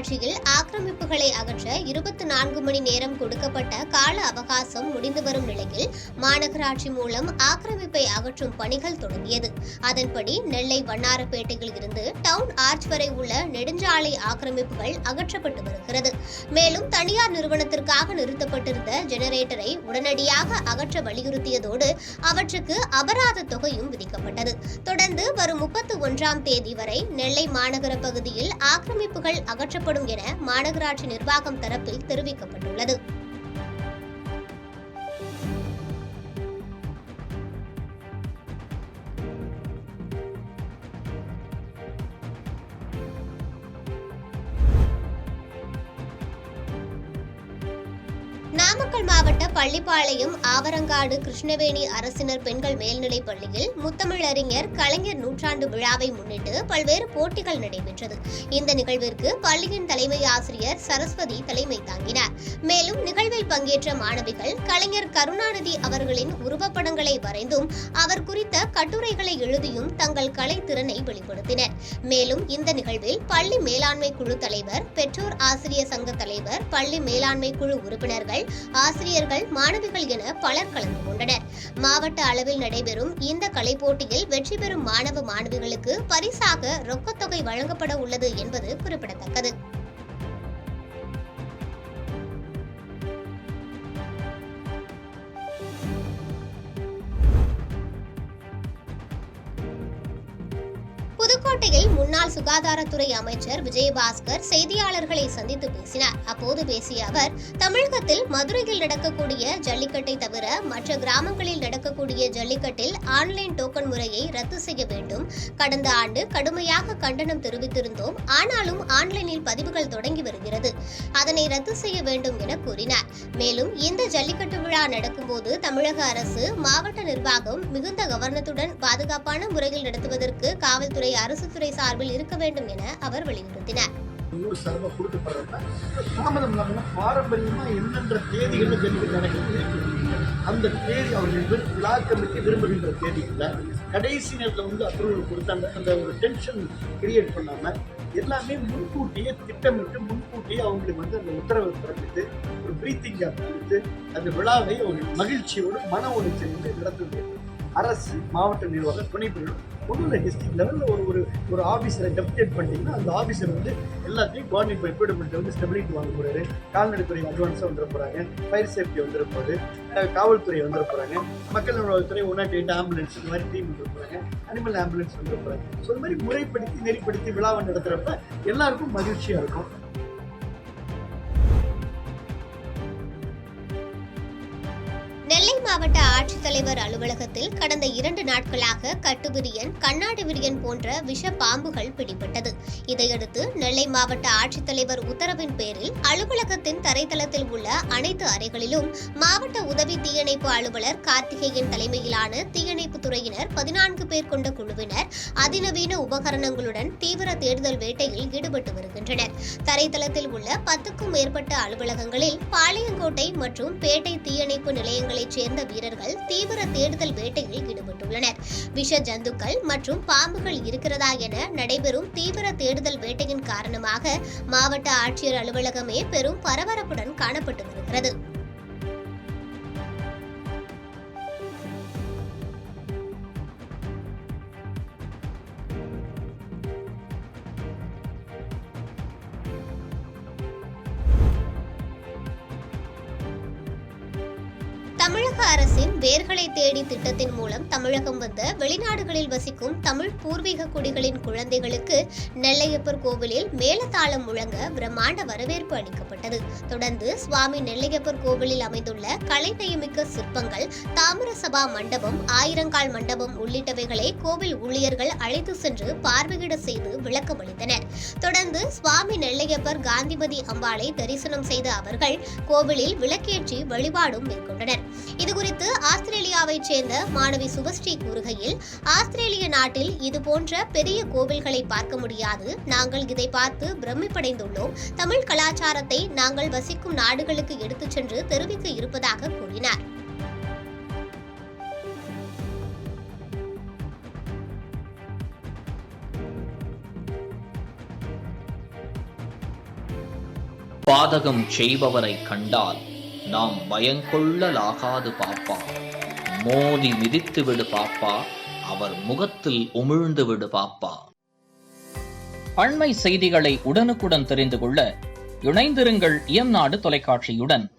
மாநகராட்சியில் ஆக்கிரமிப்புகளை அகற்ற 24 மணி நேரம் கொடுக்கப்பட்ட கால அவகாசம் முடிந்து வரும் நிலையில் மாநகராட்சி மூலம் ஆக்கிரமிப்பை அகற்றும் பணிகள் தொடங்கியது. அதன்படி நெல்லை வண்ணாரப்பேட்டையில் இருந்து டவுன் ஆர்ச் வரை உள்ள நெடுஞ்சாலை ஆக்கிரமிப்புகள் அகற்றப்பட்டு வருகிறது. மேலும் தனியார் நிறுவனத்திற்காக நிறுத்தப்பட்டிருந்த ஜெனரேட்டரை உடனடியாக அகற்ற வலியுறுத்தியதோடு அவற்றுக்கு அபராத தொகையும் விதிக்கப்பட்டது. தொடர்ந்து வரும் 31ஆம் தேதி வரை நெல்லை மாநகர பகுதியில் ஆக்கிரமிப்புகள் அகற்றப்படும் என மாநகராட்சி நிர்வாகம் தரப்பில் தெரிவிக்கப்பட்டுள்ளது. நாமக்கல் மாவட்ட பள்ளிப்பாளையம் ஆவரங்காடு கிருஷ்ணவேணி அரசினர் பெண்கள் மேல்நிலைப் பள்ளியில் முத்தமிழறிஞர் கலைஞர் நூற்றாண்டு விழாவை முன்னிட்டு பல்வேறு போட்டிகள் நடைபெற்றது. இந்த நிகழ்விற்கு பள்ளியின் தலைமை ஆசிரியர் சரஸ்வதி தலைமை தாங்கினார். மேலும் நிகழ்வில் பங்கேற்ற மாணவிகள் கலைஞர் கருணாநிதி அவர்களின் உருவப்படங்களை வரைந்தும் அவர் குறித்த கட்டுரைகளை எழுதியும் தங்கள் கலைத்திறனை வெளிப்படுத்தினர். மேலும் இந்த நிகழ்வில் பள்ளி மேலாண்மை குழு தலைவர், பெற்றோர் ஆசிரியர் சங்க தலைவர், பள்ளி மேலாண்மை குழு உறுப்பினர்கள், ஆசிரியர்கள், மாணவிகள் என பலர் கலந்து கொண்டனர். மாவட்ட அளவில் நடைபெறும் இந்த கலைப் போட்டியில் வெற்றி பெறும் மாணவ மாணவிகளுக்கு பரிசாக ரொக்கத்தொகை வழங்கப்பட உள்ளது என்பது குறிப்பிடத்தக்கது. புதுக்கோட்டையில் முன்னாள் சுகாதாரத்துறை அமைச்சர் விஜயபாஸ்கர் செய்தியாளர்களை சந்தித்து பேசினார். அப்போது பேசிய அவர், தமிழகத்தில் மதுரையில் நடக்கக்கூடிய ஜல்லிக்கட்டை தவிர மற்ற கிராமங்களில் நடக்கக்கூடிய ஜல்லிக்கட்டில் ஆன்லைன் டோக்கன் முறையை ரத்து செய்ய வேண்டும். கடந்த ஆண்டு கடுமையாக கண்டனம் தெரிவித்திருந்தோம். ஆனாலும் ஆன்லைனில் பதிவுகள் தொடங்கி வருகிறது. அதனை ரத்து செய்ய வேண்டும் என கூறினார். மேலும் இந்த ஜல்லிக்கட்டு விழா நடக்கும்போது தமிழக அரசு, மாவட்ட நிர்வாகம் மிகுந்த கவனத்துடன் பாதுகாப்பான முறையில் நடத்துவதற்கு காவல்துறை, அரசு துறை சார்பில் இருக்க வேண்டும் என அவர் வலியுறுத்தினார். பாரம்பரியமா எந்தெந்த தேதிகளில் ஜல்லிக்கட்டு நடக்கிறது, அந்த தேதி அவர்கள் விழா கமிட்டி விரும்புகின்ற தேதிகளில் கடைசி நேரத்தில் அப்ரூவல் கொடுத்தாங்க. அந்த ஒரு டென்ஷன் கிரியேட் பண்ணாம எல்லாமே முன்கூட்டியே திட்டமிட்டு முன்கூட்டியே அவங்களுக்கு அந்த உத்தரவை பிறப்பித்து ஒரு பிரீத்திங்கா கொடுத்து அந்த விழாவை ஒரு மகிழ்ச்சியோடு மன உளைச்சல் நடத்துவது அரசு, மாவட்ட நிர்வாகம், துணை பிரிவு ஒன்றும் டிஸ்ட்ரிக்ட் லெவலில் ஒரு ஆஃபீஸரை டெப்டேட் பண்ணிட்டீங்கன்னா அந்த ஆஃபீஸர் எல்லாத்தையும் கோஆர்டினேட் எக்யூப்மெண்ட் ஸ்டெபிலிட்டி வாங்க போகிறாரு. கால்நடைத்துறை அட்வான்ஸாக வந்துட போகிறாங்க, ஃபயர் சேஃப்டி வந்துட போகுது, காவல்துறை வந்துட போகிறாங்க, மக்கள் நல்வாழ்வுத்துறை 108 ஆம்புலன்ஸ் இந்த மாதிரி டீம் வந்துட போகிறாங்க, அனிமல் ஆம்புலன்ஸ் வந்துட போகிறாங்க. ஸோ இந்த மாதிரி முறைப்படுத்தி நெறிப்படுத்தி விழாவை நடத்துகிறப்ப எல்லாருக்கும் மகிழ்ச்சியாக இருக்கும். நெல்லை மாவட்ட ஆட்சித்தலைவர் அலுவலகத்தில் கடந்த 2 நாட்களாக கட்டுவிரியன், கண்ணாடி விரியன் போன்ற விஷ பாம்புகள் பிடிபட்டது. இதையடுத்து நெல்லை மாவட்ட ஆட்சித்தலைவர் உத்தரவின் பேரில் அலுவலகத்தின் தரைத்தளத்தில் உள்ள அனைத்து அறைகளிலும் மாவட்ட உதவி தீயணைப்பு அலுவலர் கார்த்திகேயன் தலைமையிலான தீயணைப்பு துறையினர் 14 பேர் கொண்ட குழுவினர் அதிநவீன உபகரணங்களுடன் தீவிர தேடுதல் வேட்டையில் ஈடுபட்டு வருகின்றனர். தரைத்தளத்தில் உள்ள 10க்கும் மேற்பட்ட அலுவலகங்களில் பாளையங்கோட்டை மற்றும் பேட்டை தீயணைப்பு நிலையங்கள் சேர்ந்த வீரர்கள் தீவிர தேடுதல் வேட்டையில் ஈடுபட்டுள்ளனர். விஷ ஜந்துக்கள் மற்றும் பாம்புகள் இருக்கிறதா என நடைபெறும் தீவிர தேடுதல் வேட்டையின் காரணமாக மாவட்ட ஆட்சியர் அலுவலகமே பெரும் பரபரப்புடன் காணப்பட்டு வருகிறது. தமிழக அரசின் வேர்களை தேடி திட்டத்தின் மூலம் தமிழகம் வந்த வெளிநாடுகளில் வசிக்கும் தமிழ் பூர்வீக குடிகளின் குழந்தைகளுக்கு நெல்லையப்பர் கோவிலில் மேளதாளம் முழங்க பிரம்மாண்ட வரவேற்பு அளிக்கப்பட்டது. தொடர்ந்து சுவாமி நெல்லையப்பர் கோவிலில் அமைந்துள்ள கலைநயமிக்க சிற்பங்கள், தாமிர சபா மண்டபம், ஆயிரங்கால் மண்டபம் உள்ளிட்டவைகளை கோவில் ஊழியர்கள் அழைத்து சென்று பார்வையிட செய்து விளக்கமளித்தனர். தொடர்ந்து சுவாமி நெல்லையப்பர் காந்திமதி அம்பாளை தரிசனம் செய்த அவர்கள் கோவிலில் விளக்கேற்றி வழிபாடும் மேற்கொண்டனர். இதுகுறித்து ஆஸ்திரேலியாவைச் சேர்ந்த மாணவி சுபஸ்ரீ கூறுகையில், ஆஸ்திரேலிய நாட்டில் இதுபோன்ற பெரிய கோவில்களை பார்க்க முடியாது. நாங்கள் இதை பார்த்து பிரமிப்படைந்துள்ளோம். தமிழ் கலாச்சாரத்தை நாங்கள் வசிக்கும் நாடுகளுக்கு எடுத்துச் சென்று தெரிவிக்க இருப்பதாக கூறினார். பாதகம் செய்பவரை கண்டால் நாம் பயங்கொள்ளலாகாது பாப்பா. மோதி மிதித்து விடு பாப்பா, அவர் முகத்தில் உமிழ்ந்து விடு பாப்பா. அண்மை செய்திகளை உடனுக்குடன் தெரிந்து கொள்ள இணைந்திருங்கள் இயம்நாடு தொலைக்காட்சியுடன்.